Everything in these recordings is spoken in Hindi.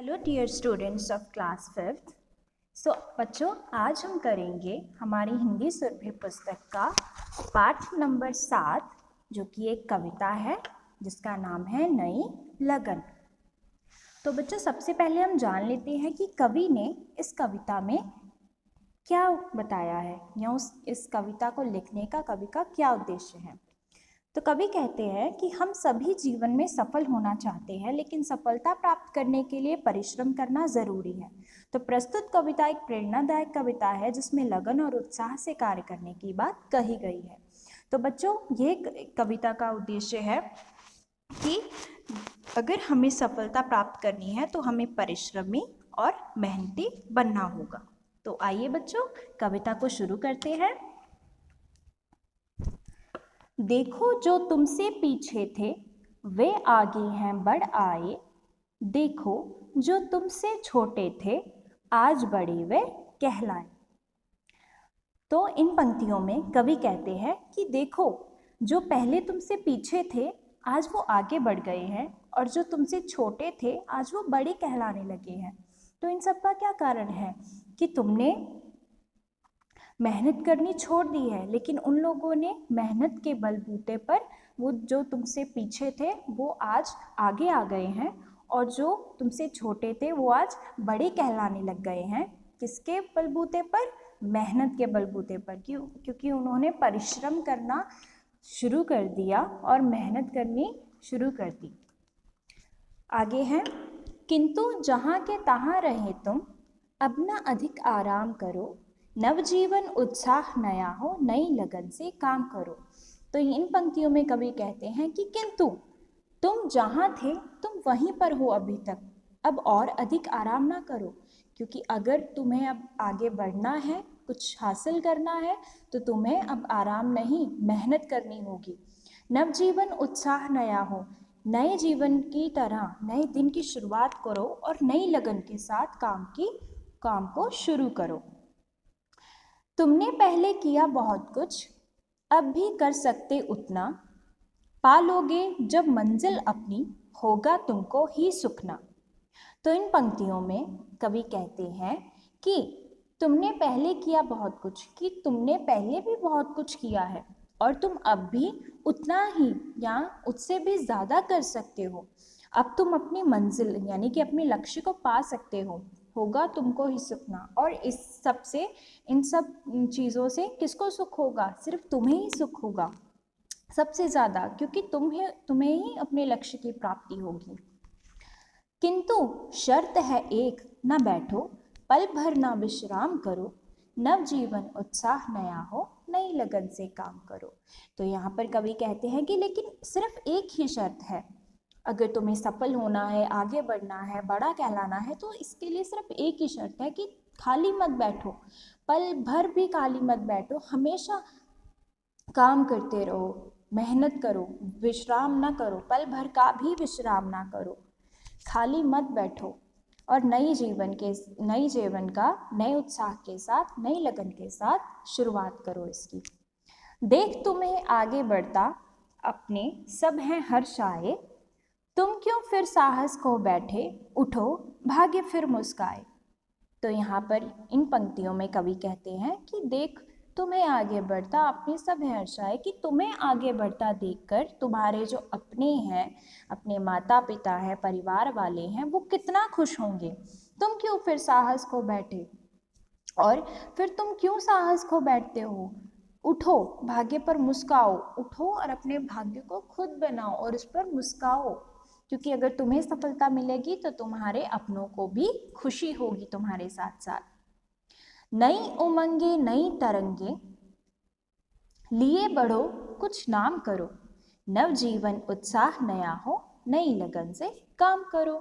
Hello dear students of class fifth. बच्चों, आज हम करेंगे हमारी हिंदी सुरभि पुस्तक का पाठ नंबर 7, जो कि एक कविता है जिसका नाम है नई लगन। तो बच्चों, सबसे पहले हम जान लेते हैं कि कवि ने इस कविता में क्या बताया है या इस कविता को लिखने का कवि का क्या उद्देश्य है। तो कवि कहते हैं कि हम सभी जीवन में सफल होना चाहते हैं, लेकिन सफलता प्राप्त करने के लिए परिश्रम करना जरूरी है। तो प्रस्तुत कविता एक प्रेरणादायक कविता है जिसमें लगन और उत्साह से कार्य करने की बात कही गई है। तो बच्चों, ये कविता का उद्देश्य है कि अगर हमें सफलता प्राप्त करनी है तो हमें परिश्रमी और मेहनती बनना होगा। तो आइए बच्चों, कविता को शुरू करते हैं। देखो, जो तुमसे पीछे थे वे आगे हैं बढ़ आए। देखो, जो तुमसे छोटे थे आज बड़े वे कहलाए। तो इन पंक्तियों में कवि कहते हैं कि देखो, जो पहले तुमसे पीछे थे आज वो आगे बढ़ गए हैं, और जो तुमसे छोटे थे आज वो बड़े कहलाने लगे हैं। तो इन सब का क्या कारण है कि तुमने मेहनत करनी छोड़ दी है, लेकिन उन लोगों ने मेहनत के बलबूते पर वो जो तुमसे पीछे थे वो आज आगे आ गए हैं, और जो तुमसे छोटे थे वो आज बड़े कहलाने लग गए हैं। किसके बलबूते पर? मेहनत के बलबूते पर। क्योंकि उन्होंने परिश्रम करना शुरू कर दिया और मेहनत करनी शुरू कर दी। आगे है, किंतु जहाँ के तहाँ रहे तुम अब न अधिक आराम करो। नवजीवन उत्साह नया हो नई लगन से काम करो। तो इन पंक्तियों में कवि कहते हैं कि किंतु तुम जहाँ थे तुम वहीं पर हो अभी तक, अब और अधिक आराम ना करो। क्योंकि अगर तुम्हें अब आगे बढ़ना है, कुछ हासिल करना है, तो तुम्हें अब आराम नहीं, मेहनत करनी होगी। नवजीवन उत्साह नया हो, नए जीवन की तरह नए दिन की शुरुआत करो और नई लगन के साथ काम को शुरू करो। तुमने पहले किया बहुत कुछ, अब भी कर सकते उतना। पालोगे जब मंजिल अपनी, होगा तुमको ही सुखना। तो इन पंक्तियों में कवि कहते हैं कि तुमने पहले किया बहुत कुछ, कि तुमने पहले भी बहुत कुछ किया है और तुम अब भी उतना ही या उससे भी ज़्यादा कर सकते हो। अब तुम अपनी मंजिल यानी कि अपने लक्ष्य को पा सकते हो, होगा तुमको ही सुखना। और इस सब से, इन सब चीज़ों से किसको सुख होगा? सिर्फ तुम्हें ही सुख होगा सबसे ज़्यादा, क्योंकि तुम्हें ही अपने लक्ष्य की प्राप्ति होगी। किंतु शर्त है एक, न बैठो पल भर ना विश्राम करो। नवजीवन उत्साह नया हो नई लगन से काम करो। तो यहाँ पर कवि कहते हैं कि लेकिन सिर्फ एक ही शर्त है, अगर तुम्हें सफल होना है, आगे बढ़ना है, बड़ा कहलाना है, तो इसके लिए सिर्फ एक ही शर्त है कि खाली मत बैठो, पल भर भी खाली मत बैठो, हमेशा काम करते रहो, मेहनत करो, विश्राम ना करो, पल भर का भी विश्राम ना करो, खाली मत बैठो, और नई जीवन का नए उत्साह के साथ, नई लगन के साथ शुरुआत करो इसकी। देख तुम्हें आगे बढ़ता अपने सब हैं हर्षाए। तुम क्यों फिर साहस खो बैठे, उठो भाग्य फिर मुस्काए। तो यहाँ पर इन पंक्तियों में कवि कहते हैं कि देख तुम्हें आगे बढ़ता अपने सब है हर्षाए, कि तुम्हें आगे बढ़ता देखकर तुम्हारे जो अपने हैं, अपने माता पिता हैं, परिवार वाले हैं, वो कितना खुश होंगे। तुम क्यों फिर साहस खो बैठे, और फिर तुम क्यों साहस खो बैठते हो? उठो भाग्य पर मुस्काओ, उठो और अपने भाग्य को खुद बनाओ और उस पर मुस्काओ। क्योंकि अगर तुम्हें सफलता मिलेगी तो तुम्हारे अपनों को भी खुशी होगी तुम्हारे साथ साथ। नई उमंगे नई तरंगे लिए बढ़ो कुछ नाम करो। नवजीवन उत्साह नया हो नई लगन से काम करो।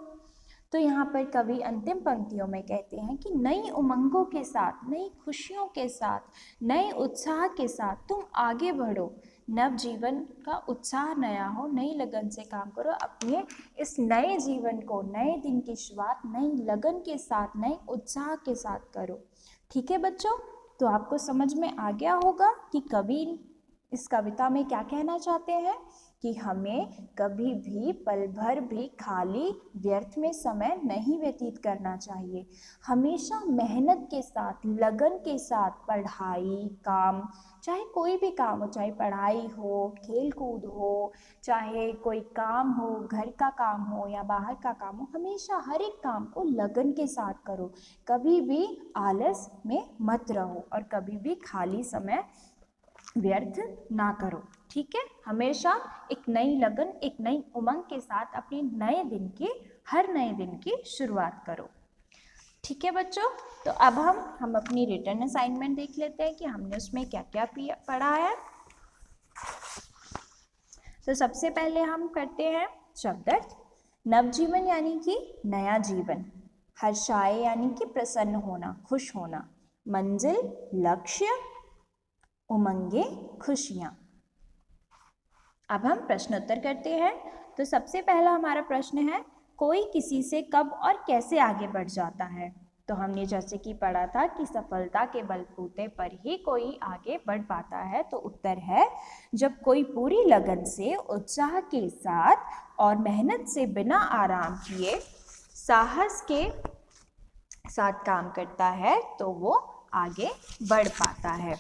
तो यहाँ पर कवि अंतिम पंक्तियों में कहते हैं कि नई उमंगों के साथ, नई खुशियों के साथ, नए उत्साह के साथ तुम आगे बढ़ो। नवजीवन का उत्साह नया हो, नई लगन से काम करो, अपने इस नए जीवन को, नए दिन की शुरुआत नई लगन के साथ, नए उत्साह के साथ करो। ठीक है बच्चों, तो आपको समझ में आ गया होगा कि कवि इस कविता में क्या कहना चाहते हैं। कि हमें कभी भी पल भर भी खाली व्यर्थ में समय नहीं व्यतीत करना चाहिए। हमेशा मेहनत के साथ, लगन के साथ पढ़ाई, काम, चाहे कोई भी काम हो, चाहे पढ़ाई हो, खेल कूद हो, चाहे कोई काम हो, घर का काम हो या बाहर का काम हो, हमेशा हर एक काम को लगन के साथ करो। कभी भी आलस में मत रहो और कभी भी खाली समय व्यर्थ ना करो। ठीक है, हमेशा एक नई लगन, एक नई उमंग के साथ अपने हर नए दिन की शुरुआत करो। ठीक है बच्चों, तो अब हम अपनी रिटर्न असाइनमेंट देख लेते हैं कि हमने उसमें क्या क्या पढ़ा है। तो सबसे पहले हम करते हैं शब्दार्थ। नवजीवन यानी कि नया जीवन, हर्षाए यानी कि प्रसन्न होना, खुश होना, मंजिल लक्ष्य, उमंगे खुशियाँ। अब हम प्रश्नोत्तर करते हैं। तो सबसे पहला हमारा प्रश्न है, कोई किसी से कब और कैसे आगे बढ़ जाता है। तो हमने जैसे कि पढ़ा था कि सफलता के बलबूते पर ही कोई आगे बढ़ पाता है। तो उत्तर है, जब कोई पूरी लगन से, उत्साह के साथ और मेहनत से बिना आराम किए साहस के साथ काम करता है तो वो आगे बढ़ पाता है।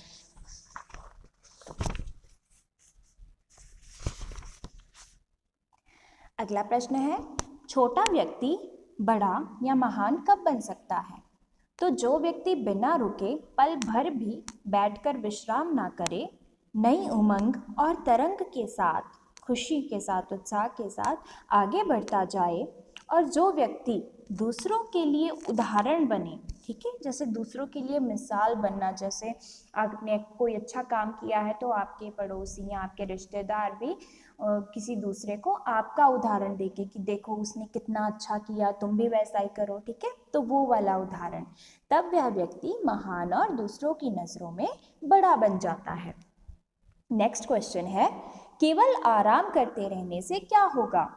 अगला प्रश्न है, छोटा व्यक्ति बड़ा या महान कब बन सकता है। तो जो व्यक्ति बिना रुके पल भर भी बैठकर विश्राम ना करे, नई उमंग और तरंग के साथ, खुशी के साथ, उत्साह के साथ आगे बढ़ता जाए, और जो व्यक्ति दूसरों के लिए उदाहरण बने। ठीक है, जैसे दूसरों के लिए मिसाल बनना, जैसे आपने कोई अच्छा काम किया है तो आपके पड़ोसी या आपके रिश्तेदार भी किसी दूसरे को आपका उदाहरण देके कि देखो उसने कितना अच्छा किया, तुम भी वैसा ही करो। ठीक है, तो वो वाला उदाहरण, तब वह व्यक्ति महान और दूसरों की नज़रों में बड़ा बन जाता है। नेक्स्ट क्वेश्चन है, केवल आराम करते रहने से क्या होगा।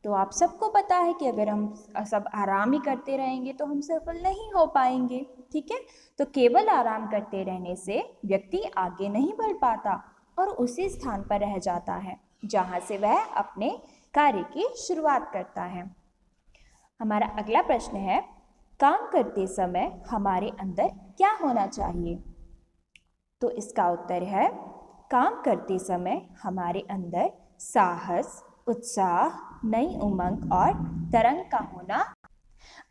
तो आप सबको पता है कि अगर हम सब आराम ही करते रहेंगे तो हम सफल नहीं हो पाएंगे। ठीक है, तो केवल आराम करते रहने से व्यक्ति आगे नहीं बढ़ पाता और उसी स्थान पर रह जाता है जहाँ से वह अपने कार्य की शुरुआत करता है। हमारा अगला प्रश्न है, काम करते समय हमारे अंदर क्या होना चाहिए। तो इसका उत्तर है, काम करते समय हमारे अंदर साहस, उत्साह, नई उमंग और तरंग का होना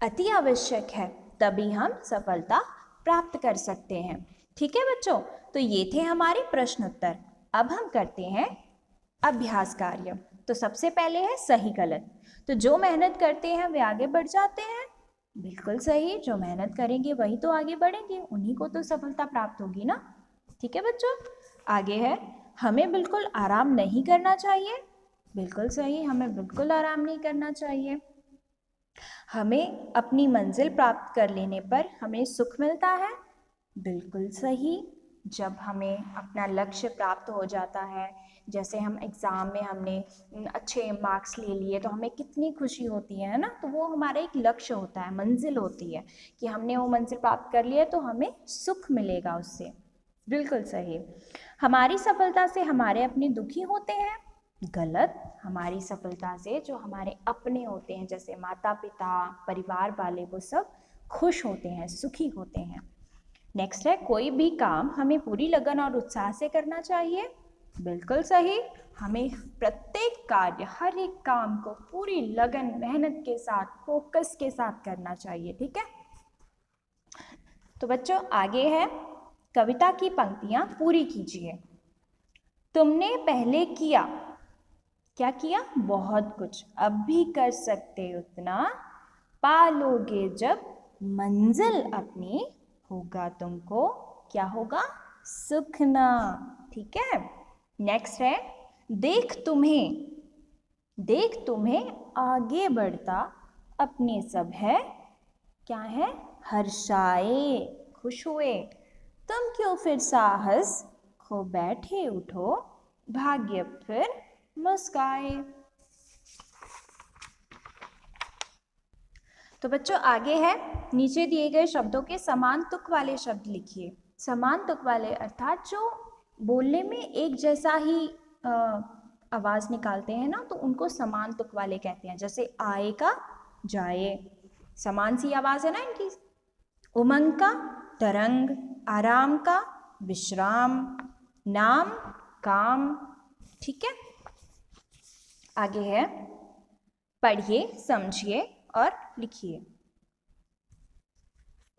अति आवश्यक है, तभी हम सफलता प्राप्त कर सकते हैं। ठीक है बच्चों, तो ये थे हमारे प्रश्न उत्तर। अब हम करते हैं अभ्यास कार्य। तो सबसे पहले है सही गलत। तो जो मेहनत करते हैं वे आगे बढ़ जाते हैं, बिल्कुल सही। जो मेहनत करेंगे वही तो आगे बढ़ेंगे, उन्हीं को तो सफलता प्राप्त होगी ना। ठीक है बच्चों, आगे है, हमें बिल्कुल आराम नहीं करना चाहिए। बिल्कुल सही, हमें बिल्कुल आराम नहीं करना चाहिए। हमें अपनी मंजिल प्राप्त कर लेने पर हमें सुख मिलता है। बिल्कुल सही, जब हमें अपना लक्ष्य प्राप्त हो जाता है, जैसे हम एग्ज़ाम में हमने अच्छे मार्क्स ले लिए तो हमें कितनी खुशी होती है ना। तो वो हमारा एक लक्ष्य होता है, मंजिल होती है कि हमने वो मंजिल प्राप्त कर लिया तो हमें सुख मिलेगा उससे। बिल्कुल सही। हमारी सफलता से हमारे अपने दुखी होते हैं। गलत, हमारी सफलता से जो हमारे अपने होते हैं, जैसे माता पिता, परिवार वाले, वो सब खुश होते हैं, सुखी होते हैं। नेक्स्ट है, कोई भी काम हमें पूरी लगन और उत्साह से करना चाहिए। बिल्कुल सही, हमें प्रत्येक कार्य, हर एक काम को पूरी लगन, मेहनत के साथ, फोकस के साथ करना चाहिए। ठीक है, तो बच्चों आगे है, कविता की पंक्तियां पूरी कीजिए। तुमने पहले किया, क्या किया, बहुत कुछ, अब भी कर सकते उतना, पालोगे जब मंजिल अपनी, होगा तुमको, क्या होगा, सुख ना। ठीक है, नेक्स्ट है, देख तुम्हें आगे बढ़ता, अपने सब है, क्या है, हर्षाए, खुश हुए, तुम क्यों फिर साहस खो बैठे, उठो, भाग्य फिर मुस्काए। तो बच्चों आगे है, नीचे दिए गए शब्दों के समान तुक वाले शब्द लिखिए। समान तुक वाले अर्थात जो बोलने में एक जैसा ही आवाज निकालते हैं ना, तो उनको समान तुक वाले कहते हैं। जैसे आए का जाए, समान सी आवाज है ना इनकी। उमंग का तरंग, आराम का विश्राम, नाम काम। ठीक है, आगे है पढ़िए, समझिए और लिखिए।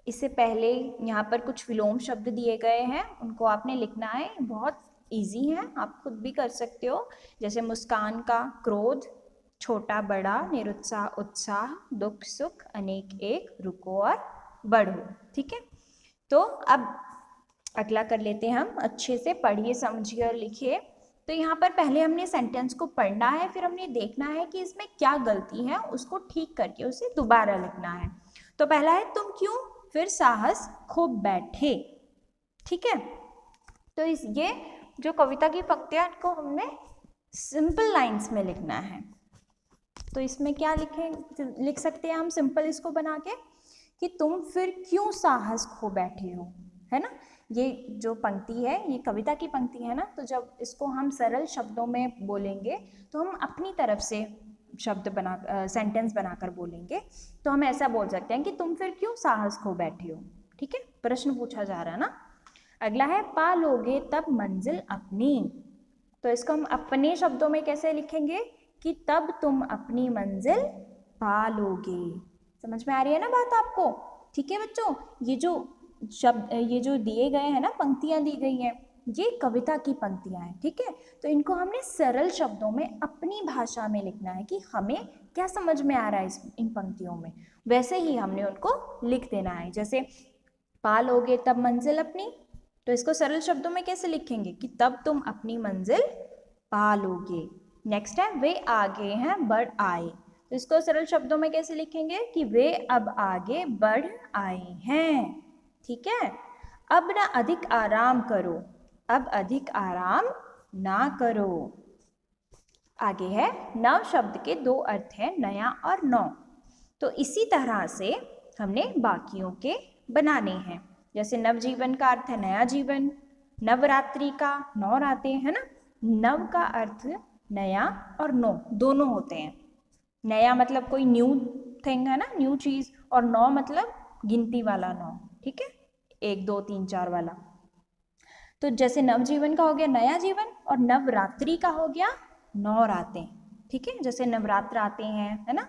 इससे पहले यहाँ पर कुछ विलोम शब्द दिए गए हैं, उनको आपने लिखना है। बहुत इजी है, आप खुद भी कर सकते हो। जैसे मुस्कान का क्रोध, छोटा बड़ा, निरुत्साह उत्साह, दुख सुख, अनेक एक, रुको और बढ़ो। ठीक है, तो अब अगला कर लेते हैं हम। अच्छे से पढ़िए, समझिए और लिखिए। तो यहाँ पर पहले हमने सेंटेंस को पढ़ना है, फिर हमने देखना है कि इसमें क्या गलती है, उसको ठीक करके उसे दोबारा लिखना है। तो पहला है तुम क्यों फिर साहस खो बैठे। ठीक है, तो ये जो कविता की पंक्तियां, इनको हमने सिंपल लाइंस में लिखना है। तो इसमें क्या लिख सकते हैं हम सिंपल इसको बना के, कि तुम फिर क्यों साहस खो बैठे हो, है ना। ये जो पंक्ति है, ये कविता की पंक्ति है ना, तो जब इसको हम सरल शब्दों में बोलेंगे तो हम अपनी तरफ से शब्द सेंटेंस बनाकर बोलेंगे। तो हम ऐसा बोल सकते हैं कि तुम फिर क्यों साहस खो बैठे हो। ठीक है, प्रश्न पूछा जा रहा है ना। अगला है पा लोगे तब मंजिल अपनी। तो इसको हम अपने शब्दों में कैसे लिखेंगे, कि तब तुम अपनी मंजिल पा लोगे। समझ में आ रही है ना बात आपको। ठीक है बच्चों, ये जो शब्द, ये जो दिए गए हैं ना, पंक्तियां दी गई हैं, ये कविता की पंक्तियां हैं। ठीक है, तो इनको हमने सरल शब्दों में अपनी भाषा में लिखना है, कि हमें क्या समझ में आ रहा है इन पंक्तियों में, वैसे ही हमने उनको लिख देना है। जैसे पा लोगे तब मंजिल अपनी, तो इसको सरल शब्दों में कैसे लिखेंगे, कि तब तुम अपनी मंजिल पा लोगे। नेक्स्ट है वे आगे हैं बढ़ आए, तो इसको सरल शब्दों में कैसे लिखेंगे, कि वे अब आगे बढ़ आए हैं। ठीक है, अब ना अधिक आराम करो, अब अधिक आराम ना करो। आगे है नव शब्द के दो अर्थ हैं, नया और नौ। तो इसी तरह से हमने बाकियों के बनाने हैं। जैसे नवजीवन का अर्थ है नया जीवन, नवरात्रि का नौ रातें, है ना। नव का अर्थ नया और नौ दोनों होते हैं। नया मतलब कोई न्यू थिंग है ना, न्यू चीज, और नौ मतलब गिनती वाला नौ। ठीक है, 1 2 3 4 वाला। तो जैसे नवजीवन का हो गया नया जीवन, और नवरात्रि का हो गया नौ रातें। ठीक है, जैसे नवरात्र आते हैं, है ना,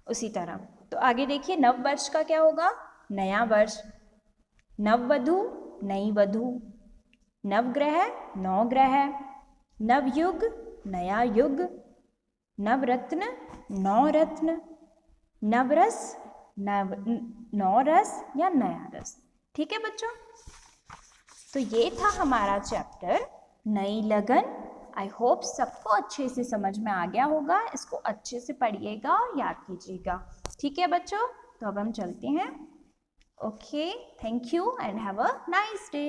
उसी तरह। तो आगे देखिए नव वर्ष का क्या होगा, नया वर्ष। नववधु नई वधु, नवग्रह नौ ग्रह, नवयुग नया युग, नवरत्न नौ रत्न, नवरस नौ रस या नया रस। ठीक है बच्चों, तो ये था हमारा चैप्टर नई लगन। आई होप सबको अच्छे से समझ में आ गया होगा। इसको अच्छे से पढ़िएगा और याद कीजिएगा। ठीक है बच्चों, तो अब हम चलते हैं। Okay, thank you and have a nice day.